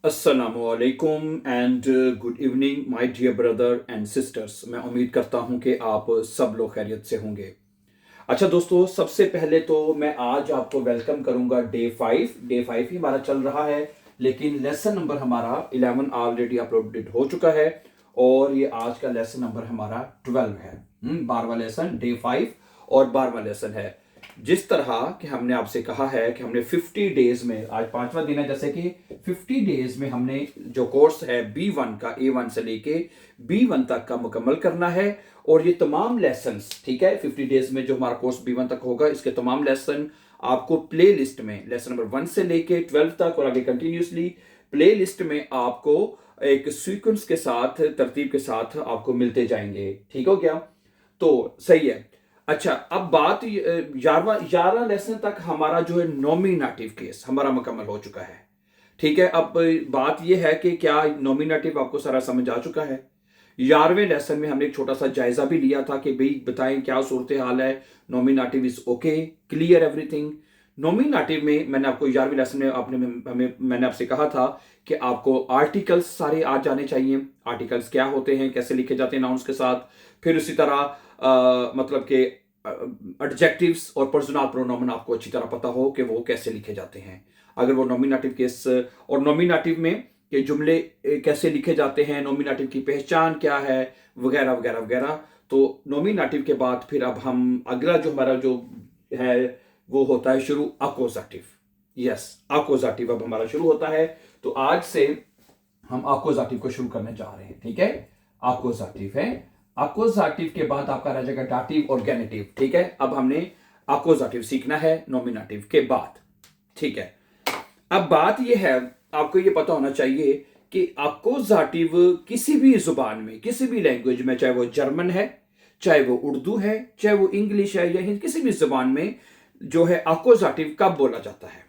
अस्सलामुअलैकुम and good evening my dear brother and sisters. मैं उम्मीद करता हूं कि आप सब लोग खैरियत से होंगे। अच्छा दोस्तों, सबसे पहले तो मैं आज आपको वेलकम करूंगा डे 5 ही हमारा चल रहा है, लेकिन लेसन नंबर हमारा 11 ऑलरेडी अपलोडेड हो चुका है और ये आज का लेसन नंबर हमारा 12 है। 12वां लेसन डे 5 और 12वां लेसन है। जिस तरह कि हमने आपसे कहा है कि हमने 50 डेज में, आज 5वां दिन है, जैसे कि 50 डेज में हमने जो कोर्स है B1 का A1 से लेके B1 तक का मुकम्मल करना है। और ये तमाम लेसन्स, ठीक है, 50 डेज में जो हमारा कोर्स B1 तक होगा, इसके तमाम लेसन आपको प्ले लिस्ट में लेसन नंबर 1 से लेके 12 तक और आगे कंटिन्यूसली प्ले लिस्ट में आपको एक सीक्वेंस के साथ, तरतीब के साथ आपको मिलते जाएंगे। ठीक हो गया? तो सही है। अच्छा, अब बात 11 लेसन तक हमारा जो है नॉमिनेटिव केस हमारा मुकम्मल हो चुका है। ठीक है, अब बात यह है कि क्या नॉमिनेटिव आपको सारा समझ आ चुका है? 11वें लेसन में हमने एक छोटा सा जायजा भी लिया था कि भाई बताएं क्या सूरत हाल है, nominative is okay, clear everything. Nominative में मैंने आपको 11वें लेसन में मैंने आपसे कहा था कि आपको आर्टिकल्स सारे आ जाने चाहिए। आर्टिकल्स क्या होते हैं, कैसे लिखे जाते हैं नाउन्स के साथ। फिर उसी तरह मतलब कि एडजेक्टिव्स और पर्सनल प्रोनोमेन आपको अच्छी तरह पता हो कि वो कैसे लिखे जाते हैं। अगर वो नॉमिनेटिव केस और नॉमिनेटिव में के जुमले कैसे लिखे जाते हैं, नॉमिनेटिव की पहचान क्या है, वगैरह वगैरह वगैरह। तो नॉमिनेटिव के बाद फिर अब हम अगला जो हमारा जो है वो होता है शुरू अकोजाटिव। यस, अकोजाटिव अब हमारा शुरू होता है। तो आज से हम अकोजाटिव को शुरू करने जा रहे हैं। ठीक है, अकोजाटिव है। अकोजाटिव के बाद आपका रह जाएगा डाटिव और गेनेटिव। ठीक है, अब हमने अकोजाटिव सीखना है नॉमिनेटिव के बाद। ठीक है, अब बात यह है, आपको यह पता होना चाहिए कि अकोजाटिव किसी भी जुबान में, किसी भी लैंग्वेज में, चाहे वो जर्मन है, चाहे वो उर्दू है, चाहे वो इंग्लिश है या हिंदी, किसी भी जुबान में जो है अकोजाटिव कब बोला जाता है,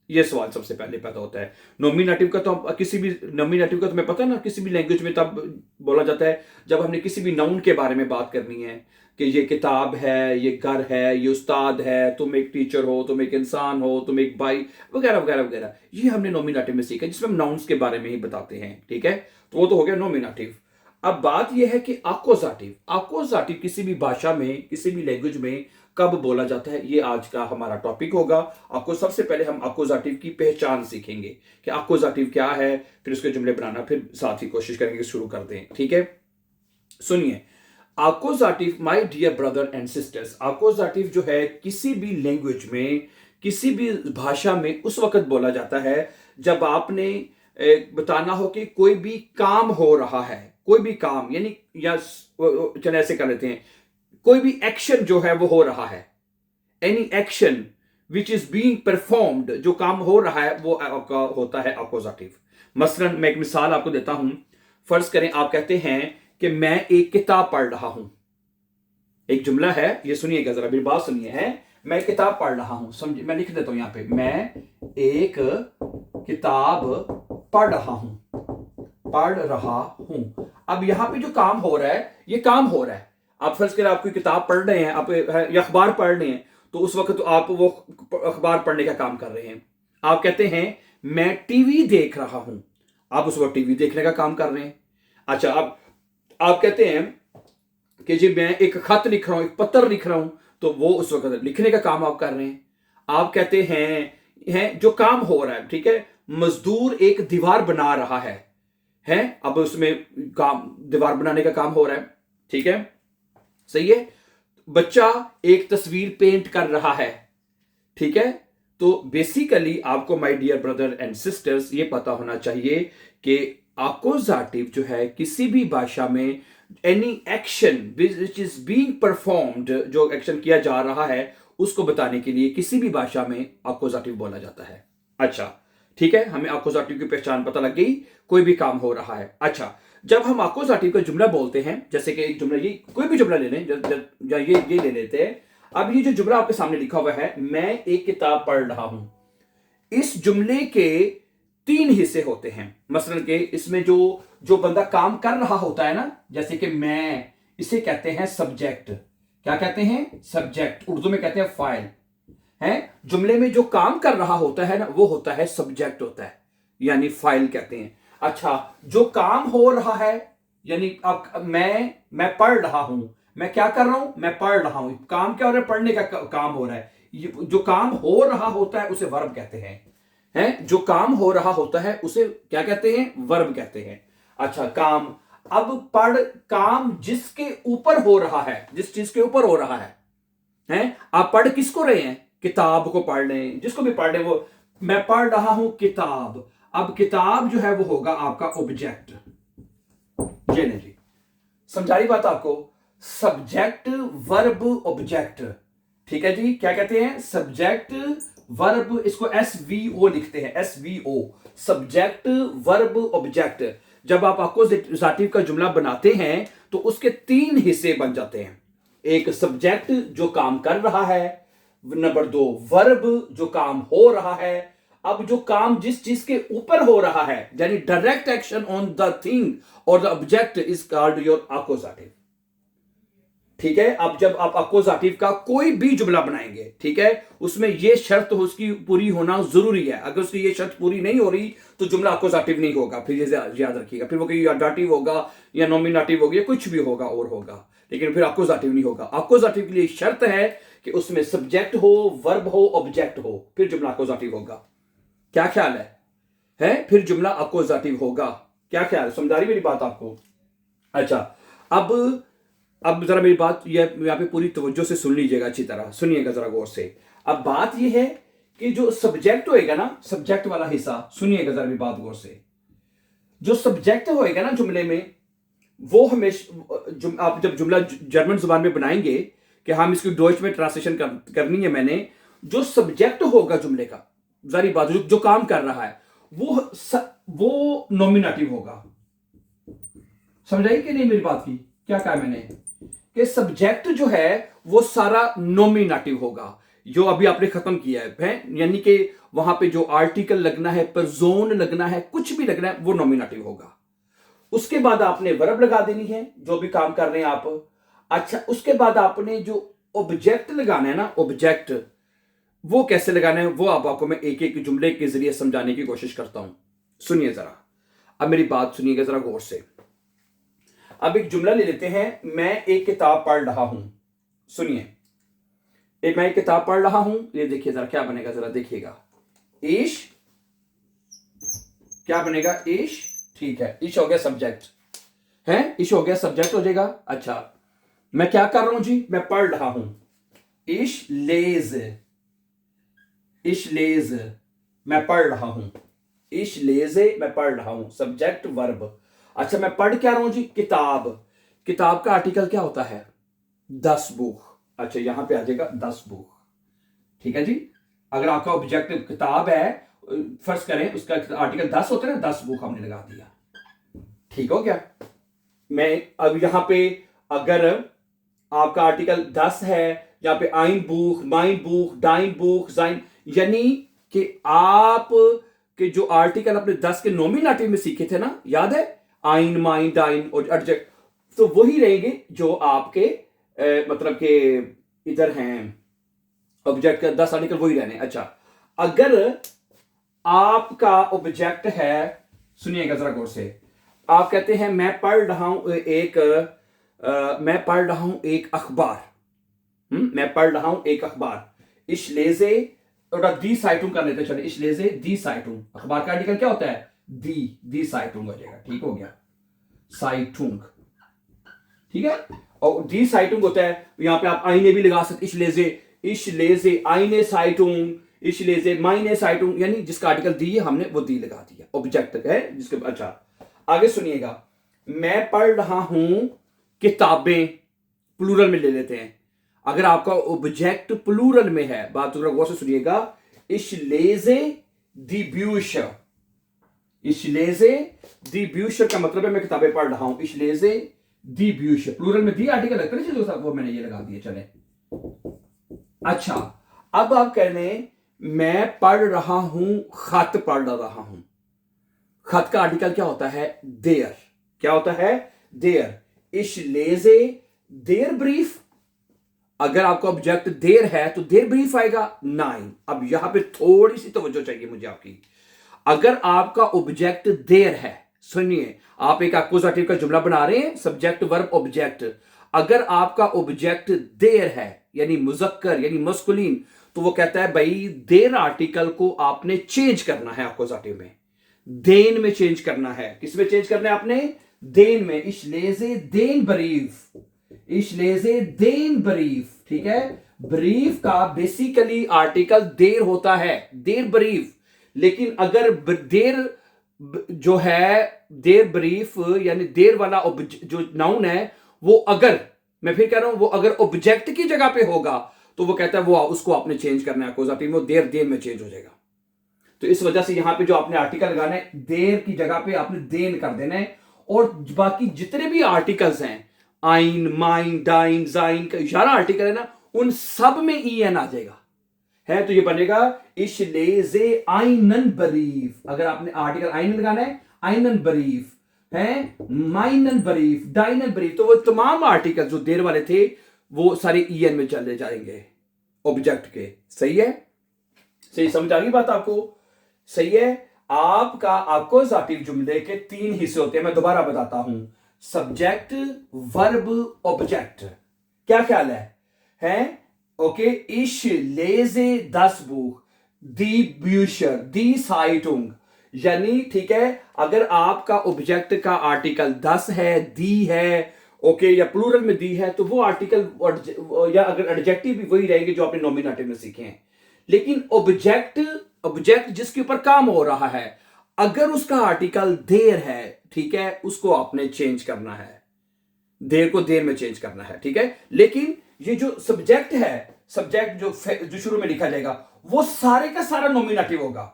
ये सवाल सबसे पहले पैदा होता है। नॉमिनेटिव का तो किसी भी नॉमिनेटिव का तुम्हें पता है ना, किसी भी लैंग्वेज में तब बोला जाता है जब हमने किसी भी नाउन के बारे में बात करनी है कि ये किताब है, ये घर है, ये उस्ताद है, तुम एक टीचर हो, तुम एक इंसान हो, तुम एक भाई, वगैरह वगैरह वगैरह। ये हमने नॉमिनेटिव में सीखा जिसमें हम नाउन्स के बारे में ही बताते हैं। ठीक है, तो वो तो हो गया नॉमिनेटिव। अब बात यह है कि अकोजाटिव, अकोजाटिव किसी भी भाषा में, किसी भी लैंग्वेज में कब बोला जाता है, ये आज का हमारा टॉपिक होगा। आपको सबसे पहले हम अकोजाटिव की पहचान सीखेंगे कि अकोजाटिव क्या है, फिर उसके जुमले बनाना, फिर साथ ही कोशिश करेंगे शुरू कर दें। ठीक है, सुनिए। Accusative, my dear brother and sisters, accusative जो है किसी भी लैंग्वेज में, किसी भी भाषा में उस वक्त बोला जाता है जब आपने बताना हो कि कोई भी काम हो रहा है, कोई भी काम, यानी या चलो ऐसे कर लेते हैं, कोई भी एक्शन जो है वो हो रहा है। Any action which is being performed, जो काम हो रहा है वो आपका होता है अकोजाटिव। मसलन मैं एक मिसाल आपको देता हूं। फर्ज करें आप कहते हैं कि मैं एक किताब पढ़ रहा हूं। एक जुमला है, ये सुनिएगा जरा, मेरी बात सुनिए। है, मैं एक किताब पढ़ रहा हूं, समझिए, मैं लिख देता हूं यहां पे, मैं एक किताब पढ़ रहा हूं, पढ़ रहा हूं। अब यहां पे जो काम हो रहा है, ये काम हो रहा है। आप फर्ज करें आप कोई किताब पढ़ रहे हैं, आप या अखबार पढ़ रहे हैं, तो उस वक्त तो आप वो अखबार पढ़ने का काम कर रहे हैं। आप कहते हैं मैं टीवी देख रहा हूं, आप उस वक्त टीवी देखने का काम कर रहे हैं। अच्छा, आप कहते हैं कि जी मैं एक खत लिख रहा हूं, एक पत्र लिख रहा हूं, तो वो उस वक्त लिखने का काम आप कर रहे हैं। आप कहते हैं जो काम हो रहा है, ठीक है, मजदूर एक दीवार बना रहा है, अब उसमें काम, दीवार बनाने का काम हो रहा है। ठीक है, सही है। बच्चा एक तस्वीर पेंट कर रहा है। ठीक है, तो बेसिकली आपको my dear brother and sisters ये पता होना चाहिए कि अकोजाटिव जो है किसी भी भाषा में any action which is being performed, जो एक्शन किया जा रहा है उसको बताने के लिए किसी भी भाषा में अकोजाटिव बोला जाता है। अच्छा, ठीक है, हमें अकोजाटिव की पहचान पता लग गई, कोई भी काम हो रहा है। अच्छा, जब हम अकोजाटिव का जुमला बोलते हैं, जैसे कि एक जुमला, ये कोई भी जुमला ले लें, ये ले लेते हैं। अब ये जो जुमला आपके सामने लिखा हुआ है, मैं एक किताब पढ़ रहा हूं, इस जुमले के 3 हिस्से होते हैं। मसलन के इसमें जो जो बंदा काम कर रहा होता है ना, जैसे कि मैं, इसे कहते हैं सब्जेक्ट। क्या कहते हैं? सब्जेक्ट। उर्दू में कहते हैं फाइल। है, जुमले में जो काम कर रहा होता है ना, वो होता है सब्जेक्ट होता है। यानी फाइल कहते हैं। अच्छा, जो काम हो रहा है यानी अब मैं पढ़ रहा हूं, मैं क्या कर रहा हूं, मैं पढ़ रहा हूं। काम क्या हो रहा है, पढ़ने का काम हो रहा है। जो काम हो रहा होता है उसे वर्ब कहते हैं जो काम हो रहा होता है उसे क्या कहते हैं, वर्ब कहते हैं। अच्छा, काम, अब पढ़, काम जिसके ऊपर हो रहा है, जिस चीज के ऊपर हो रहा है आप पढ़ किसको रहे हैं, किताब को पढ़ रहे हैं, जिसको भी पढ़ रहे हैं वो, मैं पढ़ रहा हूं किताब। अब किताब जो है वो होगा आपका ऑब्जेक्ट। ये नहीं जी, समझाई बात आपको, सब्जेक्ट वर्ब ऑब्जेक्ट। ठीक है जी, क्या कहते हैं, सब्जेक्ट वर्ब, इसको SVO लिखते हैं, SVO, सब्जेक्ट वर्ब ऑब्जेक्ट। जब आप अक्वजिटिव का जुमला बनाते हैं तो उसके 3 हिस्से बन जाते हैं। एक सब्जेक्ट जो काम कर रहा है, नंबर 2 वर्ब जो काम हो रहा है। अब जो काम जिस चीज के ऊपर हो रहा है यानी direct action on the thing और the object is called your accusative. ठीक है, अब जब आप अक्वजिटिव का कोई भी जुमला बनाएंगे, ठीक है, उसमें यह शर्त उसकी पूरी होना जरूरी है। अगर उसकी ये शर्त पूरी नहीं हो रही तो जुमला अक्वजिटिव नहीं होगा। फिर ये याद रखिएगा, फिर वो कोई डाटिव होगा या नॉमिनेटिव होगा, कुछ भी होगा और होगा, लेकिन फिर अक्वजिटिव नहीं होगा। अक्वजिटिव के लिए शर्त है कि उसमें सब्जेक्ट हो, वर्ब हो, ऑब्जेक्ट हो, फिर जुमला अक्वजिटिव होगा। क्या ख्याल है फिर जुमला अक्वजिटिव होगा। क्या ख्याल, समझा रही मेरी बात आपको। अच्छा, अब जरा मेरी बात यहाँ पे पूरी तवज्जो से सुन लीजिएगा, अच्छी तरह सुनिएगा जरा गौर से। अब बात यह है कि जो सब्जेक्ट होएगा ना, सब्जेक्ट वाला हिस्सा, सुनिएगा जरा मेरी बात गौर से। जो सब्जेक्ट होएगा ना जुमले में, वो हमेशा आप जब जुमला जर्मन जुबान में बनाएंगे कि हम इसकी डॉइच में ट्रांसलेशन करनी है मैंने, जो सब्जेक्ट होगा जुमले का, जारी बात, जो काम कर रहा है वो नॉमिनेटिव होगा। समझाई कि नहीं मेरी बात की, क्या कहा मैंने कि सब्जेक्ट जो है वो सारा नॉमिनेटिव होगा, जो अभी आपने खत्म किया है यानी कि वहां पे जो आर्टिकल लगना है, पर्सोन लगना है, कुछ भी लगना है, वो नॉमिनेटिव होगा। उसके बाद आपने वर्ब लगा देनी है जो भी काम कर रहे हैं आप। अच्छा, उसके बाद आपने जो ऑब्जेक्ट लगाना है ना, ऑब्जेक्ट वो कैसे लगाना है वो आपको मैं एक एक जुमले के जरिए समझाने की कोशिश करता हूं। सुनिए जरा, अब मेरी बात सुनिएगा जरा गौर से। अब एक जुमला ले लेते हैं, मैं एक किताब पढ़ रहा हूं। सुनिए, मैं एक किताब पढ़ रहा हूं, ये देखिए जरा क्या बनेगा, जरा देखिएगा। ईश, क्या बनेगा, ईश। ठीक है, ईश हो गया सब्जेक्ट है, ईश हो गया सब्जेक्ट हो जाएगा। अच्छा, मैं क्या कर रहा हूं जी, मैं पढ़ रहा हूं। ईश लेज, इश लेज, मैं पढ़ रहा हूं। इश लेजे, मैं पढ़ रहा हूं, सब्जेक्ट वर्ब। अच्छा, मैं पढ़ क्या रहा हूं जी, किताब। किताब का आर्टिकल क्या होता है, 10 बुक। अच्छा, यहां पे आ जाएगा 10 बुक। ठीक है जी, अगर आपका ऑब्जेक्ट किताब है, फर्ज करें उसका आर्टिकल 10 होता है ना, 10 बुक हमने लगा दिया। ठीक हो गया। मैं अब यहां पे अगर आपका आर्टिकल 10 है, यहां पे आइन बुक, माइन बुक, डाइन बुक, जाइन, यानी कि आप के जो आर्टिकल अपने 10 के नॉमिनेटिव में सीखे थे ना, याद है, आइन, माइन, डाइन और एडजेक्ट, तो वही रहेंगे जो आपके मतलब के इधर हैं, ऑब्जेक्ट का 10 आर्टिकल वही रहने। अच्छा, अगर आपका ऑब्जेक्ट है, सुनिएगा जरा गौर से, आप कहते हैं मैं पढ़ रहा हूं मैं पढ़ रहा हूं एक अखबार। मैं पढ़ रहा हूं एक अखबार। इश लेजे, दी साइटुंग कर लेते, चले, इश लेजे दी साइटुंग, अखबार का आर्टिकल क्या होता है, दी साइटुंग हो जाएगा। ठीक हो गया, साइटुंग। ठीक है, और दी साइटुंग होता है, यहां पे आप आईने भी लगा सकते, इश लेजे आईने साइटुंग, इश लेजे माइने साइटुंग, यानी जिसका आर्टिकल दी है हमने वो दी लगा दिया, ऑब्जेक्ट है जिसके। अच्छा, आगे सुनिएगा, मैं पढ़ रहा हूं किताबें, प्लूरल में ले लेते हैं। अगर आपका ऑब्जेक्ट प्लूरल में है, बात थोड़ा गौर से सुनिएगा, इश लेजे दी ब्यूशर, इश लेजे दी ब्यूशर का मतलब है मैं किताबें पढ़ रहा हूं। इश लेजे दी ब्यूशर, प्लूरल में दी आर्टिकल लगता है, वो मैंने ये लगा दिया, चले। अच्छा, अब आप कह रहे हैं मैं पढ़ रहा हूं, खत पढ़ रहा हूं। खत का आर्टिकल क्या होता है, देयर। क्या होता है, देयर। इश लेजे देयर ब्रीफ, अगर आपका ऑब्जेक्ट देर है तो देर ब्रीफ आएगा, 9। अब यहां पे थोड़ी सी तवज्जो चाहिए मुझे आपकी। अगर आपका ऑब्जेक्ट देर है, सुनिए, आप एक एक्कुजेटिव का जुमला बना रहे हैं, सब्जेक्ट वर्ब ऑब्जेक्ट। अगर आपका ऑब्जेक्ट देर है यानी मुजक्कर यानी मस्कुलिन, तो वो कहता है भाई देर आर्टिकल को आपने चेंज करना है, एक्कुजेटिव में देन में चेंज करना है। किस में चेंज करना है आपने? देन में। इश लेजे देन बरीफ, इश लेजे देन बरीफ, ठीक है। ब्रीफ का बेसिकली आर्टिकल देर होता है, देर बरीफ। लेकिन अगर देर जो है, देर ब्रीफ यानी देर वाला जो नाउन है, वो अगर, मैं फिर कह रहा हूं, वो अगर ऑब्जेक्ट की जगह पे होगा तो वो कहता है वो उसको आपने चेंज करना है, एक्कुजेटिव में, वो देर देर में चेंज हो जाएगा। तो इस वजह से यहां पे जो आपने आर्टिकल लगाना है, देर की जगह पे आपने देन कर देना है। और बाकी जितने भी आर्टिकल्स हैं, आइन, माइन, डाइन, जाइन का 11 आर्टिकल है ना, उन सब में ई एन आ जाएगा, है। तो ये बनेगा इश लेजे आइनन बरीफ। अगर आपने आर्टिकल आइनन लगाना है, आइनन बरीफ है, माइनन बरीफ, डाइनन बरीफ, तो वो तमाम आर्टिकल जो देर वाले थे वो सारे ई एन में चले जाएंगे ऑब्जेक्ट के। सही है? सही समझ आ गई बात आपको? सही है। आपका एक्कुजेटिव जुमले के 3 हिस्से होते हैं, मैं दोबारा बताता हूं। Subject, verb, object. क्या ख्याल है? ओके, इश लेजे दस बुख, दी ब्यूशर, दी साइटुंग, यानी ठीक है, अगर आपका ऑब्जेक्ट का आर्टिकल 10 है, दी है, ओके, या प्लूरल में दी है, तो वो आर्टिकल या अगर एडजेक्टिव भी वही रहेंगे जो आपने नॉमिनेटिव में सीखे हैं। लेकिन ऑब्जेक्ट जिसके ऊपर काम हो रहा है, अगर उसका आर्टिकल देर है, ठीक है, उसको आपने चेंज करना है, देर को देर में चेंज करना है, ठीक है। लेकिन ये जो सब्जेक्ट है, सब्जेक्ट जो शुरू में लिखा जाएगा, वो सारे का सारा नॉमिनेटिव होगा।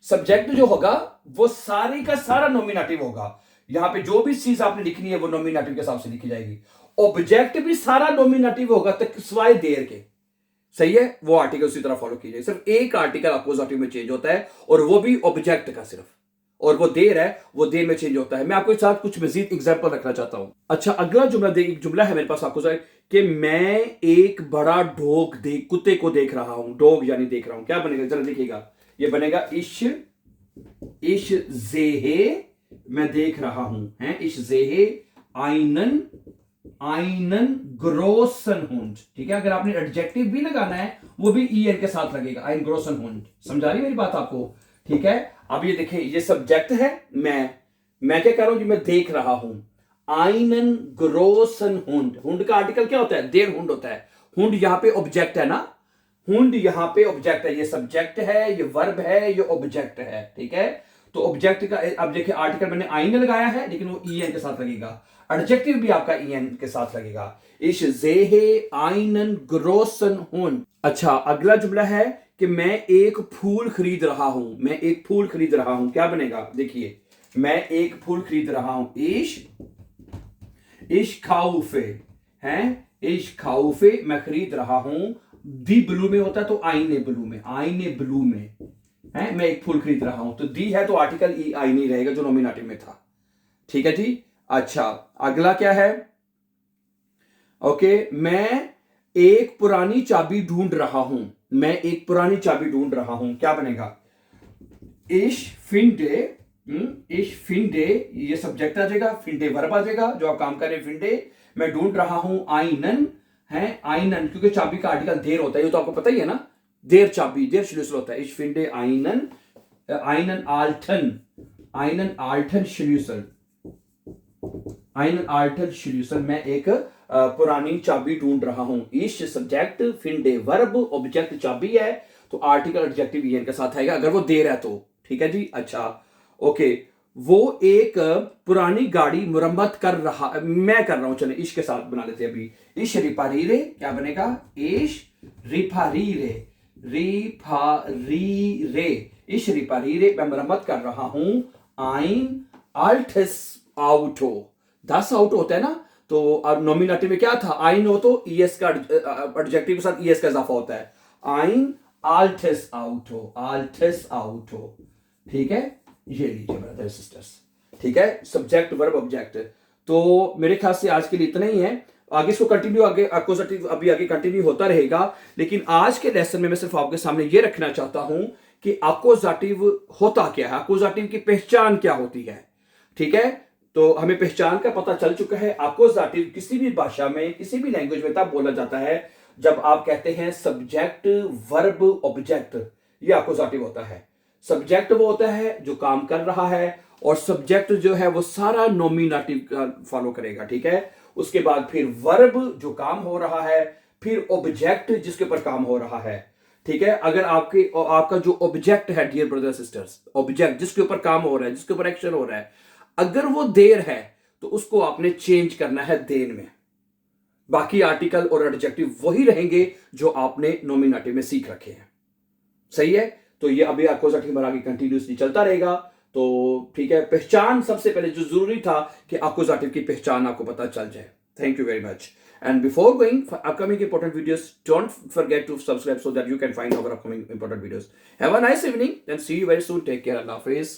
सब्जेक्ट जो होगा वो सारे का सारा नॉमिनेटिव होगा। यहां पे जो भी चीज आपने लिखनी है वो नॉमिनेटिव के हिसाब से लिखी जाएगी। ऑब्जेक्ट भी सारा नॉमिनेटिव होगा तक सिवाय देर के। सही है? वो आर्टिकल उसी तरह फॉलो कीजिए। सिर्फ एक आर्टिकल एक्कुजेटिव में चेंज होता है, और वो भी ऑब्जेक्ट का सिर्फ, और वो देर है, वो देर में चेंज होता है। मैं आपके साथ कुछ मजीद एग्जांपल रखना चाहता हूं। अच्छा, अगला जुमला एक जुमला है मेरे पास आपको कि मैं एक बड़ा कुत्ते को देख रहा हूं। डॉग यानी देख रहा हूं। क्या बनेगा? जरा देखिएगा। ये बनेगा इश जेहे, मैं देख रहा हूं, है। इश जेहे आइनन ग्रोसन हुंड, ठीक है। अगर आपने एडजेक्टिव भी लगाना है, वो भी ई एन के साथ लगेगा, आइन ग्रोसन हुंड। समझा रही मेरी बात आपको? ठीक है। अब ये देखिए, ये सब्जेक्ट है, मैं क्या कर रहा हूं जी? मैं देख रहा हूं। आइनन ग्रोसन हुंड, हुंड का आर्टिकल क्या होता है? देर हुंड होता है। हुंड यहां पे ऑब्जेक्ट है ना, हुंड यहां पे ऑब्जेक्ट है। ये सब्जेक्ट है, ये वर्ब है, ये ऑब्जेक्ट है, ठीक है। तो ऑब्जेक्ट का, अब देखिए, आर्टिकल मैंने आइन लगाया है, लेकिन वो ई एन के साथ लगेगा। एडजेक्टिव भी आपका ई एन के साथ लगेगा। इश जेहे आइनन ग्रोसन हुंड। अच्छा, अगला जुमला है कि मैं एक फूल खरीद रहा हूं। मैं एक फूल खरीद रहा हूं। क्या बनेगा? देखिए, मैं एक फूल खरीद रहा हूं। इश खाउफे, हैं, इश खाउफे, मैं खरीद रहा हूं। दी ब्लू में होता है, तो आईने ब्लू में है, मैं एक फूल खरीद रहा हूं। तो दी है तो आर्टिकल ई आईने रहेगा जो नॉमिनेटिव में था। ठीक है जी। अच्छा, अगला क्या है? ओके, मैं एक पुरानी चाबी ढूंढ रहा हूं। मैं एक पुरानी चाबी ढूंढ रहा हूं। क्या बनेगा? इश फिंडे, ये सब्जेक्ट आ जाएगा, फिंडे वर्ब आ जाएगा, जो आप काम कर रहे हैं, फिंडे। मैं ढूंढ रहा हूं आइनन, है, आइनन, क्योंकि चाबी का आर्टिकल देर होता है, ये तो आपको पता ही है ना। देर चाबी, देर श्लूसल होता है। इश फिंडे आइनन, आइनन आल्टन श्लूसल, मैं एक पुरानी चाबी ढूंढ रहा हूं। इश सब्जेक्ट, फिंडे वर्ब, ऑब्जेक्ट चाबी है, तो आर्टिकल एडजेक्टिव ईएन के साथ आएगा अगर वो देर है तो। ठीक है जी। अच्छा, ओके, वो एक पुरानी गाड़ी मुरम्मत कर रहा, मैं कर रहा हूं, चले इश के साथ बना लेते हैं अभी। इश रिपारीरे, क्या बनेगा? इश रिपारीरे, इश रिपारीरे, मैं मुरम्मत कर रहा हूं। आइन आल्टस आउटो, 10 आउट होता है ना, तो अब नॉमिनेटिव में क्या था? आइन हो तो ईएस का एडजेक्टिव के साथ ईएस का इजाफा होता है। आइन आल्टस आउटो, ठीक है। ये लीजिए ब्रदर सिस्टर्स, ठीक है, सब्जेक्ट वर्ब ऑब्जेक्ट। तो मेरे ख्याल से आज के लिए इतना ही है। आगे इसको कंटिन्यू, आगे अभी आगे कंटिन्यू होता रहेगा। लेकिन आज के लेसन में मैं सिर्फ आपके सामने ये रखना चाहता हूं कि अक्यूजेटिव होता क्या है, अक्यूजेटिव की पहचान क्या होती है। ठीक है, तो हमें पहचान का पता चल चुका है। अक्यूजेटिव किसी भी भाषा में, किसी भी लैंग्वेज में तब बोला जाता है जब आप कहते हैं सब्जेक्ट वर्ब ऑब्जेक्ट, ये अक्यूजेटिव होता है। सब्जेक्ट वो होता है जो काम कर रहा है, और सब्जेक्ट जो है वो सारा नॉमिनेटिव का फॉलो करेगा। ठीक है, उसके बाद फिर वर्ब जो काम हो रहा है, फिर ऑब्जेक्ट जिसके ऊपर काम हो रहा है। ठीक है, अगर आपका जो ऑब्जेक्ट है डियर ब्रदर सिस्टर्स, ऑब्जेक्ट जिसके ऊपर काम हो रहा है, जिसके ऊपर एक्शन हो रहा है, अगर वो देर है तो उसको आपने चेंज करना है देन में। बाकी आर्टिकल और एडजेक्टिव वही रहेंगे जो आपने नॉमिनेटिव में सीख रखे हैं। सही है, तो ये अभी अक्यूजेटिव हमारा आगे कंटिन्यूसली चलता रहेगा। तो ठीक है, पहचान सबसे पहले जो जरूरी था कि अक्यूजेटिव की पहचान आपको पता चल जाए। Thank you very much. And before going for upcoming important videos, don't forget to subscribe so that you can find our upcoming important videos. Have a nice evening and see you very soon. Take care. Allah Hafiz.